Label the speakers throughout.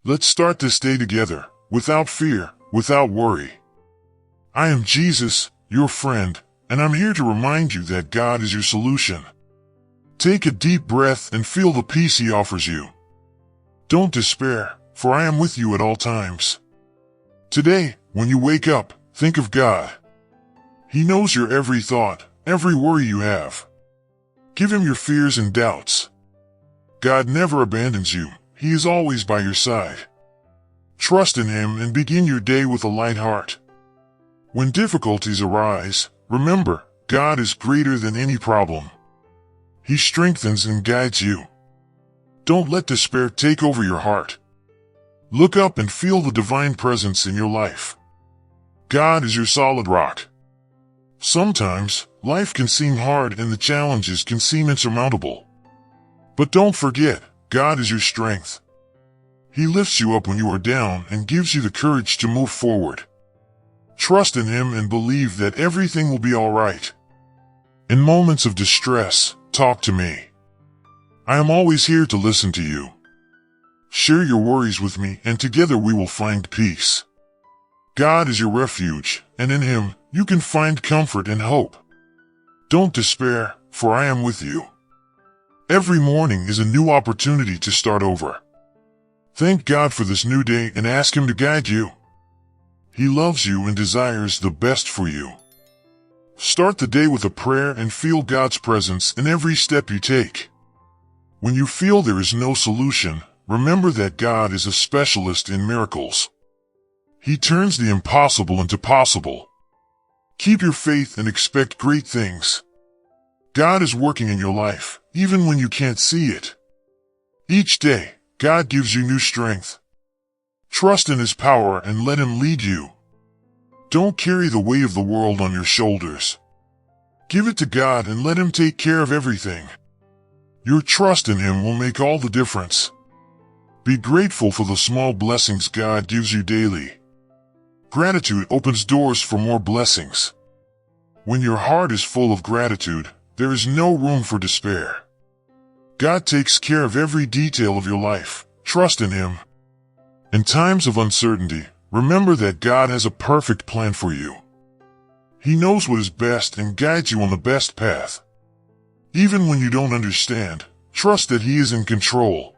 Speaker 1: Let's start this day together, without fear, without worry. I am Jesus, your friend, and I'm here to remind you that God is your solution. Take a deep breath and feel the peace He offers you. Don't despair, for I am with you at all times. Today, when you wake up, think of God. He knows your every thought, every worry you have. Give Him your fears and doubts. God never abandons you. He is always by your side. Trust in Him and begin your day with a light heart. When difficulties arise, remember, God is greater than any problem. He strengthens and guides you. Don't let despair take over your heart. Look up and feel the divine presence in your life. God is your solid rock. Sometimes, life can seem hard and the challenges can seem insurmountable. But don't forget, God is your strength. He lifts you up when you are down and gives you the courage to move forward. Trust in Him and believe that everything will be all right. In moments of distress, talk to me. I am always here to listen to you. Share your worries with me and together we will find peace. God is your refuge, and in Him, you can find comfort and hope. Don't despair, for I am with you. Every morning is a new opportunity to start over. Thank God for this new day and ask Him to guide you. He loves you and desires the best for you. Start the day with a prayer and feel God's presence in every step you take. When you feel there is no solution, remember that God is a specialist in miracles. He turns the impossible into possible. Keep your faith and expect great things. God is working in your life, even when you can't see it. Each day, God gives you new strength. Trust in His power and let Him lead you. Don't carry the weight of the world on your shoulders. Give it to God and let Him take care of everything. Your trust in Him will make all the difference. Be grateful for the small blessings God gives you daily. Gratitude opens doors for more blessings. When your heart is full of gratitude, there is no room for despair. God takes care of every detail of your life. Trust in Him. In times of uncertainty, remember that God has a perfect plan for you. He knows what is best and guides you on the best path. Even when you don't understand, trust that He is in control.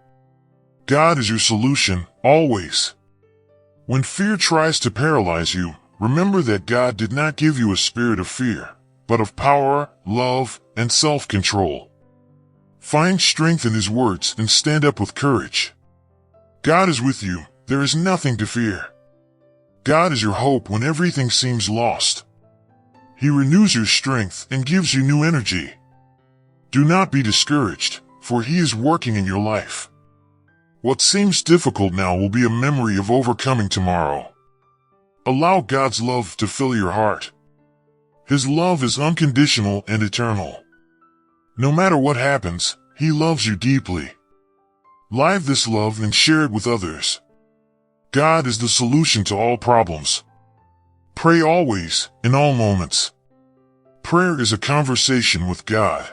Speaker 1: God is your solution, always. When fear tries to paralyze you, remember that God did not give you a spirit of fear, but of power, love, and self-control. Find strength in His words and stand up with courage. God is with you. There is nothing to fear. God is your hope when everything seems lost. He renews your strength and gives you new energy. Do not be discouraged, for He is working in your life. What seems difficult now will be a memory of overcoming tomorrow. Allow God's love to fill your heart. His love is unconditional and eternal. No matter what happens, He loves you deeply. Live this love and share it with others. God is the solution to all problems. Pray always, in all moments. Prayer is a conversation with God.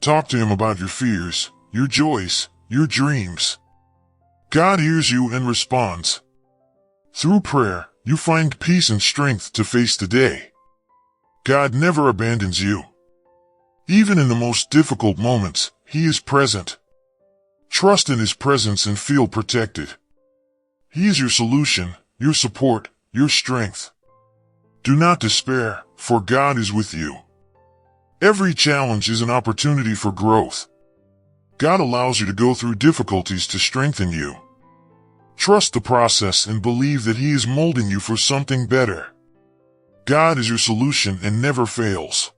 Speaker 1: Talk to Him about your fears, your joys, your dreams. God hears you and responds. Through prayer, you find peace and strength to face the day. God never abandons you. Even in the most difficult moments, He is present. Trust in His presence and feel protected. He is your solution, your support, your strength. Do not despair, for God is with you. Every challenge is an opportunity for growth. God allows you to go through difficulties to strengthen you. Trust the process and believe that He is molding you for something better. God is your solution and never fails.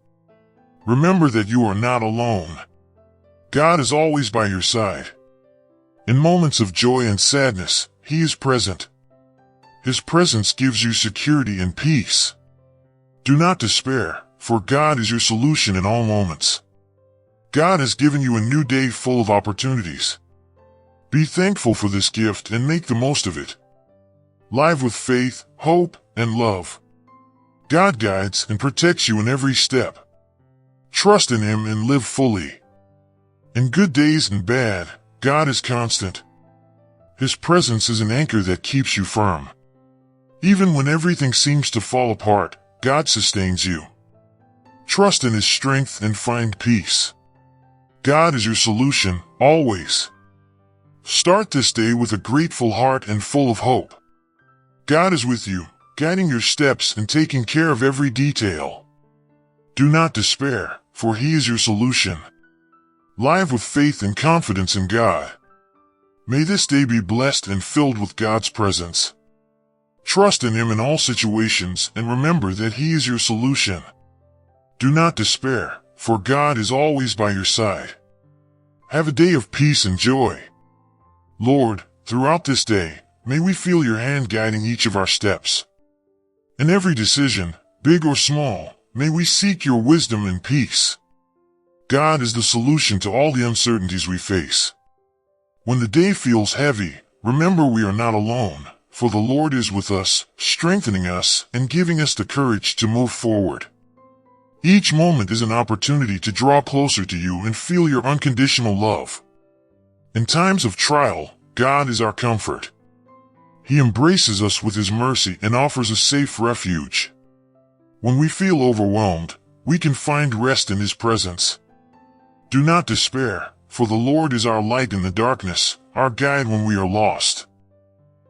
Speaker 1: Remember that you are not alone. God is always by your side. In moments of joy and sadness, He is present. His presence gives you security and peace. Do not despair, for God is your solution in all moments. God has given you a new day full of opportunities. Be thankful for this gift and make the most of it. Live with faith, hope, and love. God guides and protects you in every step. Trust in Him and live fully. In good days and bad, God is constant. His presence is an anchor that keeps you firm. Even when everything seems to fall apart, God sustains you. Trust in His strength and find peace. God is your solution, always. Start this day with a grateful heart and full of hope. God is with you, guiding your steps and taking care of every detail. Do not despair, for He is your solution. Live with faith and confidence in God. May this day be blessed and filled with God's presence. Trust in Him in all situations and remember that He is your solution. Do not despair, for God is always by your side. Have a day of peace and joy. Lord, throughout this day, may we feel your hand guiding each of our steps. In every decision, big or small, may we seek your wisdom and peace. God is the solution to all the uncertainties we face. When the day feels heavy, remember we are not alone, for the Lord is with us, strengthening us and giving us the courage to move forward. Each moment is an opportunity to draw closer to you and feel your unconditional love. In times of trial, God is our comfort. He embraces us with His mercy and offers a safe refuge. When we feel overwhelmed, we can find rest in His presence. Do not despair, for the Lord is our light in the darkness, our guide when we are lost.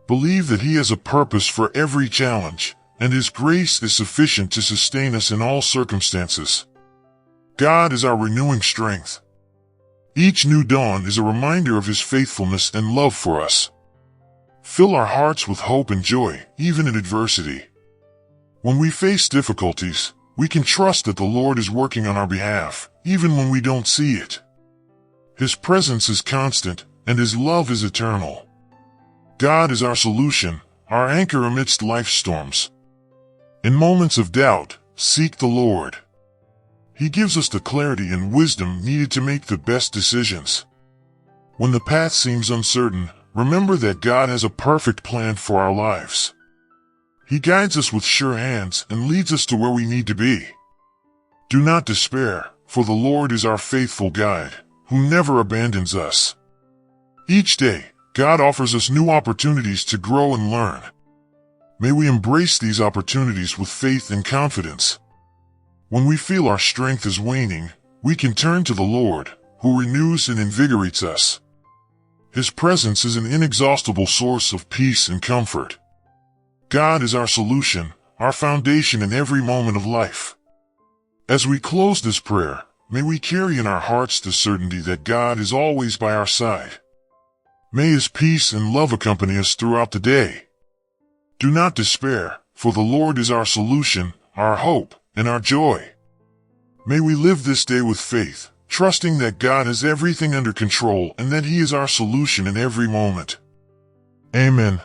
Speaker 1: Believe that He has a purpose for every challenge, and His grace is sufficient to sustain us in all circumstances. God is our renewing strength. Each new dawn is a reminder of His faithfulness and love for us. Fill our hearts with hope and joy, even in adversity. When we face difficulties, we can trust that the Lord is working on our behalf, even when we don't see it. His presence is constant, and His love is eternal. God is our solution, our anchor amidst life's storms. In moments of doubt, seek the Lord. He gives us the clarity and wisdom needed to make the best decisions. When the path seems uncertain, remember that God has a perfect plan for our lives. He guides us with sure hands and leads us to where we need to be. Do not despair, for the Lord is our faithful guide, who never abandons us. Each day, God offers us new opportunities to grow and learn. May we embrace these opportunities with faith and confidence. When we feel our strength is waning, we can turn to the Lord, who renews and invigorates us. His presence is an inexhaustible source of peace and comfort. God is our solution, our foundation in every moment of life. As we close this prayer, may we carry in our hearts the certainty that God is always by our side. May His peace and love accompany us throughout the day. Do not despair, for the Lord is our solution, our hope, and our joy. May we live this day with faith, trusting that God has everything under control and that He is our solution in every moment. Amen.